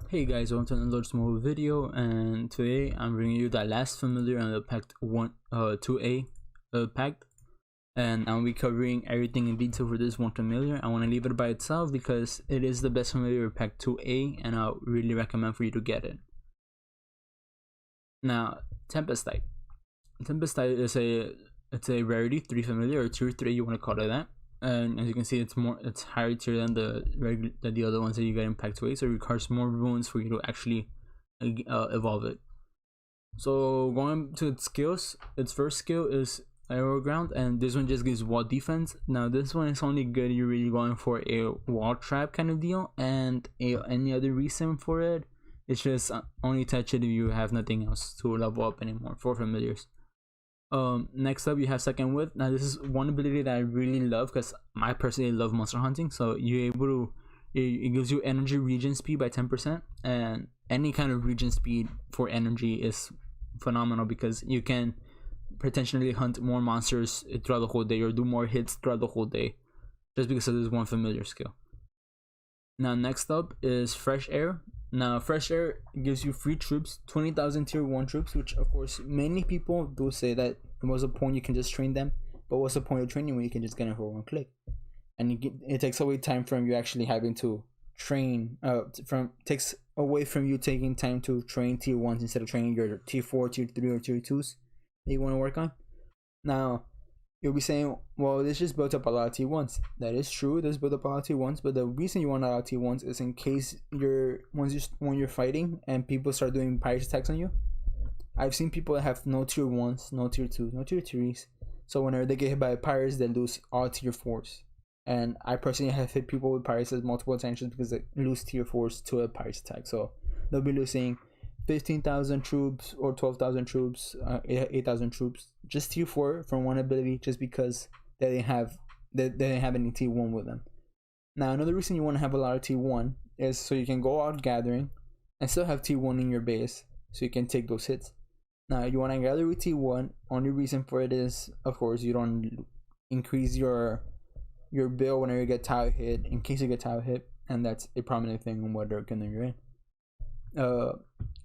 Hey guys, welcome to another small video, and today I'm bringing you the last familiar on the Pact 2A Pact, and I'll be covering everything in detail for this one familiar. I want to leave it by itself because it is the best familiar Pact 2A, and I really recommend for you to get it. Now, Tempestite. Tempestite is a rarity 3 familiar, or tier 3, you want to call it that. And as you can see, it's higher tier than the other ones that you get in Pact 2A, so it requires more runes for you to actually evolve it. So going to its skills, its first skill is Aero Ground, and this one just gives wall defense. Now this one is only good if you're really going for a wall trap kind of deal, and any other reason for it, it's just only touch it if you have nothing else to level up anymore for familiars. Next up you have Second Wind. Now this is one ability that I really love because I personally love monster hunting, so you're able to, it gives you energy regen speed by 10%, and any kind of regen speed for energy is phenomenal because you can potentially hunt more monsters throughout the whole day or do more hits throughout the whole day just because of this one familiar skill. Now next up is Fresh Air. Now Fresh Air gives you free troops, 20,000 tier 1 troops, which of course many people do say that what's the point, you can just train them, but what's the point of training when you can just get it for one click? And it takes away time from you actually having to train, takes away from you taking time to train tier 1s instead of training your tier 4, tier 3 or tier 2s that you want to work on. Now you'll be saying, well, this just built up a lot of T1s. That is true, this built up a lot of T1s, but the reason you want a lot of T1s is in case when you're fighting and people start doing pirate attacks on you. I've seen people that have no tier 1s, no tier 2s, no tier 3s, so whenever they get hit by pirates, they lose all tier 4s. And I personally have hit people with pirates multiple times because they lose tier 4s to a pirate attack, so they'll be losing 15,000 troops or 12,000 troops, 8,000 troops, just tier 4 from one ability, just because they didn't have any T1 with them. Now another reason you want to have a lot of T1 is so you can go out gathering and still have T1 in your base, so you can take those hits. Now you want to gather with T1. Only reason for it is, of course, you don't increase your bill whenever you get tower hit, in case you get tower hit, and that's a prominent thing on what gun you're in.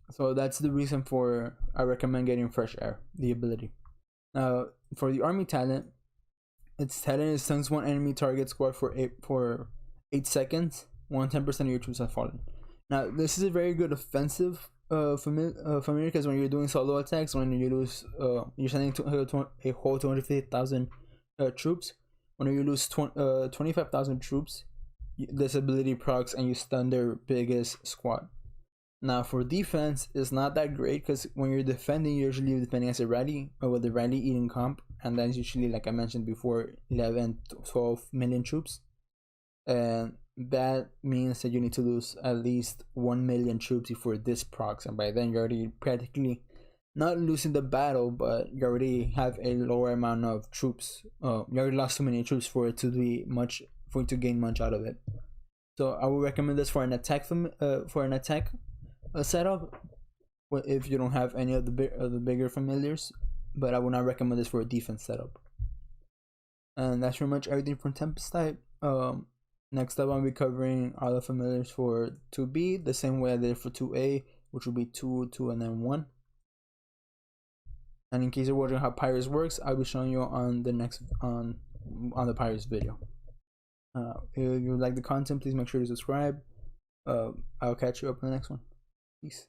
So that's the reason for I recommend getting Fresh Air, the ability. For the army talent, its talent is stuns one enemy target squad for 8 seconds. 10% of your troops have fallen. Now this is a very good offensive familiar because when you're doing solo attacks, when you lose, you're sending a whole 250,000 troops. When you lose 25,000 troops, this ability procs and you stun their biggest squad. Now for defense, it's not that great because when you're defending, you're usually defending as a rally or with a rally eating comp, and that's usually, like I mentioned before, 11 to 12 million troops, and that means that you need to lose at least 1 million troops before this procs, and by then you're already practically not losing the battle, but you already have a lower amount of troops. You already lost too many troops for it to be much, for you to gain much out of it. So I would recommend this for an attack setup if you don't have any of the bigger familiars, but I would not recommend this for a defense setup. And that's pretty much everything from Tempestite. Next up I'll be covering all the familiars for 2B the same way I did for 2A, which will be 2, 2, and then 1. And in case you're wondering how Pirates works, I'll be showing you on the next on the Pirates video. If you like the content, please make sure to subscribe. I'll catch you up in the next one. Peace.